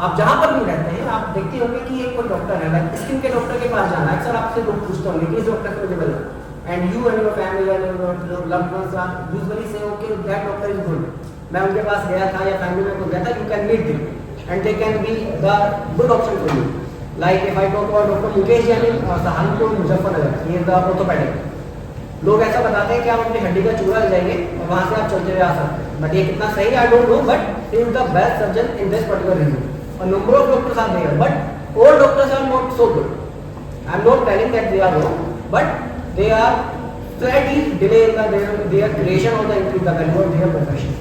आप जहाँ पर भी रहते हैं आप देखते होंगे कि एक कोई डॉक्टर है, लाइक स्किन के डॉक्टर के पास जाना है, अक्सर आपसे लोग पूछते होंगे कि इस डॉक्टर से मुझे मिलना, and you and your family and your loved ones are usually say okay that doctor is good, मैं उनके पास गया था या फैमिली में कोई गया था, you can meet them and they can be the good option for you. Like if I talk about doctor Mukesh Jain Saharanpur Muzaffarnagar, he is the orthopedic. लोग ऐसा बताते हैं कि आप अपनी हड्डी का चूरा ले जाएंगे और वहाँ से आप चलते हुए आ सकते हैं, बट ये कितना सही I don't know, but he is the best surgeon in this particular region. A number of doctors are there, but all doctors are not so good. I am not telling that they are wrong, but they are slightly delay in their creation or the increase the value of their profession.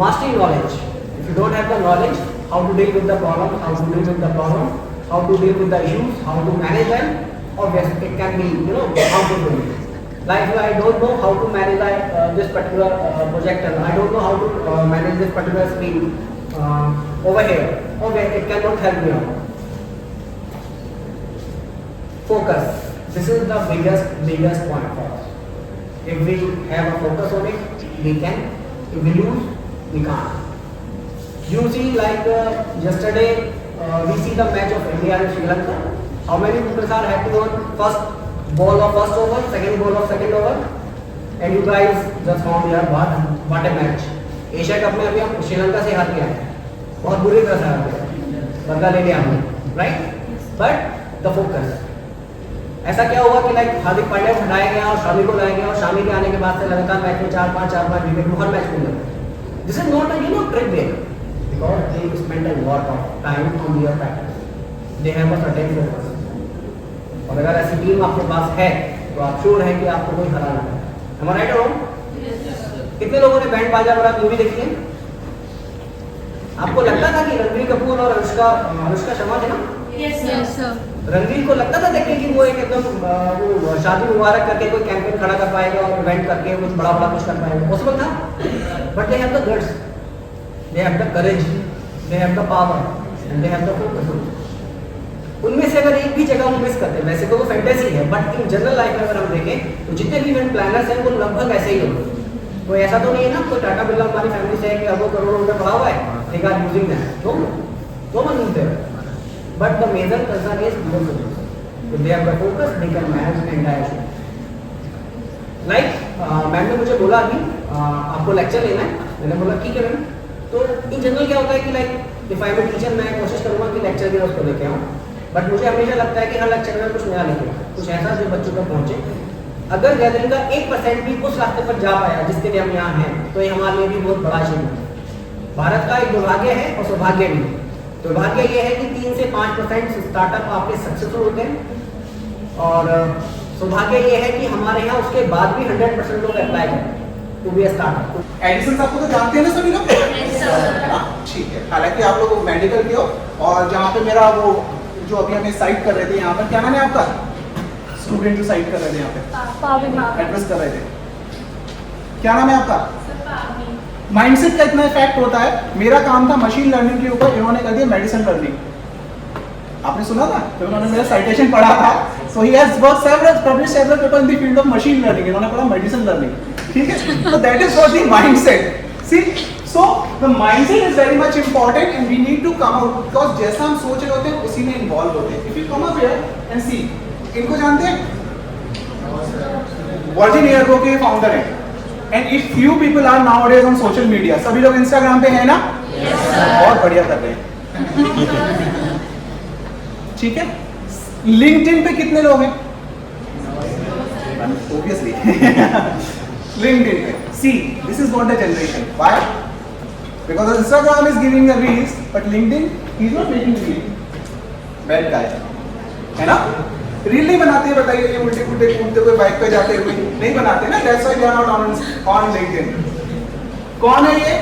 Mastering knowledge. If you don't have the knowledge, how to deal with the problem, how to deal with the problem, how to deal with the issues, how to manage them, obviously it can be harmful to you. Like I don't know how to manage this particular projector. I don't know how to manage this particular screen. Over here, okay, it cannot help me out. Focus. This is the biggest point for us. If we have a focus on it, we can. If we lose, we can't. You see, like yesterday, we see the match of India and Sri Lanka. How many people are happy on first ball of first over, second ball of second over, and you guys just found here what a match. Asia cup में अभी हम श्रीलंका से हार के आए, बहुत बुरी तरह से हार गए, बदला ले लिया हमने, राइट. बट द फोकस, ऐसा क्या हुआ कि लाइक हार्दिक पांड्या को हटाया गया और शामी को लाया गया और शामी के आने के बाद से लगातार मैच में 4-5 विकेट हर मैच में लगे. This is not a trick game, because they spend a lot of time on their practice, they have a certain focus. और अगर ऐसी टीम आपके पास है तो आप श्योर है कि आपको कोई हरा नहीं है. am I right or wrong? कितने लोगों ने बैंड बाजा वाला मूवी देखी है? आपको लगता था कि रणबीर कपूर और अनुष्का शर्मा थे ना? Yes, sir. रणबीर को लगता था देख के कि वो एक एकदम वो शादी मुबारक करके कोई कैंपेन खड़ा कर पाएगा और इवेंट करके कुछ बड़ा कुछ कर पाएगा, पॉसिबल था? But they have the guts, they have the courage, they have the power and they have the focus. उनमें से अगर एक भी जगह वो मिस करते हैं, वैसे तो वो फैंटेसी है, बट इन जनरल लाइफ में अगर हम देखें तो जितने भी इवेंट प्लानर्स हैं वो लगभग ऐसे ही होंगे. कोई ऐसा तो नहीं है ना, कोई टाटा बिरला हमारी फैमिली से है कि अरबों करोड़ों रुपए पड़ा हुआ है, they are using that. No one is there. But the major concern is both of them. If they have the focus, they can manage the entire show. Like ma'am ने मुझे बोला अभी आपको लेक्चर लेना है, मैंने बोला ठीक है मैम. तो इन जनरल क्या होता है कि like if I am teacher, मैं कोशिश करूँगा कि लेक्चर भी उसको लेके आऊँ, बट मुझे हमेशा लगता है कि हर लेक्चर में कुछ नया लेके आऊँ, कुछ ऐसा जो बच्चों तक पहुँचे. अगर गैदरिंग का 1% भी उस रास्ते पर जा पाया जिसके लिए हम यहाँ हैं, तो ये हमारे लिए भी बहुत बड़ा अचीवमेंट है. भारत का एक दुर्भाग्य है और सौभाग्य भी. दुर्भाग्य ये है कि 3 से 5% स्टार्टअप आपके सक्सेसफुल होते हैं, और सौभाग्य ये है कि हमारे यहाँ उसके बाद भी 100% लोग अप्लाई करते to be a startup. Edison साहब को तो जानते हैं ना सभी लोग? ठीक है. हालांकि आप लोग मेडिकल के हो, और जहाँ पे मेरा वो जो अभी हमें साइट कर रहे थे यहाँ पर, क्या नाम है आपका? स्टूडेंट जो साइट कर रहे थे यहाँ पे, एड्रेस कर रहे थे, क्या नाम है आपका? माइंडसेट का इतना इफेक्ट होता है. मेरा काम था मशीन लर्निंग के ऊपर, इन्होंने कर दिया मेडिसिन लर्निंग. आपने सुना था तो उन्होंने मेरा साइटेशन पढ़ा था. So he has worked several published several paper in the field of machine learning. इन्होंने पढ़ा मेडिसिन लर्निंग, ठीक है. तो that is what the mindset. See, so the mindset is very much important and we need to come out, because जैसा हम सोच रहे होते हैं उसी में इन्वॉल्व होते हैं. If you come up here and see, इनको जानते हैं? वर्जिन एयरगो के फाउंडर हैं. And if few people are nowadays on social media, सभी लोग इंस्टाग्राम पे हैं ना? बहुत बढ़िया कर रहे हैं, ठीक है. लिंक्डइन पे कितने लोग हैं? Obviously. LinkedIn पे. See, this is what the generation. Why? Because Instagram is giving the reels, but LinkedIn he is not making reels. Bad guy. है ना? रील नहीं बनाते, बताइए, ये उल्टे पुल्टे कूदते हुए बाइक पे जाते हुए नहीं बनाते ना. That's why they are not on LinkedIn. कौन है ये?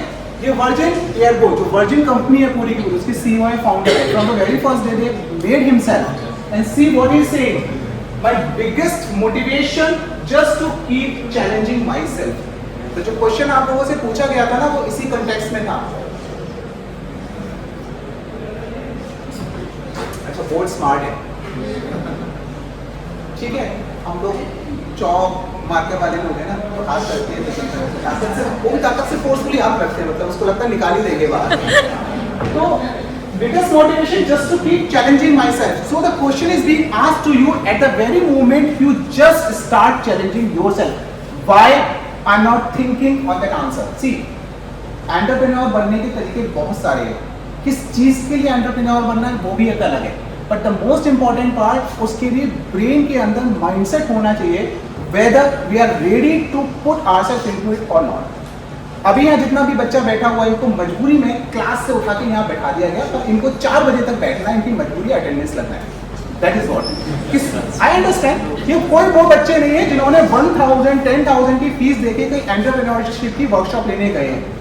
ये वर्जिन एयरगो, जो वर्जिन कंपनी है पूरी की पूरी, उसकी सीईओ है, फाउंडर है. From the very first day they made himself and see what he is saying. My biggest motivation just to keep challenging myself. तो जो क्वेश्चन आप लोगों से पूछा गया था ना, वो इसी कंटेक्स्ट में था. अच्छा, बहुत स्मार्ट है, ठीक है. हम लोग चौक मार्के वाले लोग हैं ना, तो हाथ करते हैं तो चलते हैं, ताकत से वो भी ताकत से फोर्सफुली हाथ रखते हैं, मतलब उसको लगता है निकाल ही देंगे बाहर। तो biggest motivation just to keep challenging myself. So the question is being asked to you at the very moment you just start challenging yourself. Why I'm not thinking on that answer? See, entrepreneur बनने के तरीके बहुत सारे हैं, किस चीज के लिए एंटरप्रेन्योर बनना है वो भी एक अलग है, but the most important part उसके लिए ब्रेन के अंदर माइंडसेट होना चाहिए, whether we are ready to put ourselves into it और नॉट। अभी यहाँ जितना भी बच्चा बैठा हुआ है, इनको मजबूरी में क्लास से उठा के यहाँ बैठा दिया गया, पर इनको 4 बजे तक बैठना है, इनकी मजबूरी अटेंडेंस लगना है। That is what I understand. ये कोई वो बच्चे नहीं है जिन्होंने 1000 10,000 की फीस देके कोई एंटरप्रेन्योरशिप की वर्कशॉप लेने गए हैं।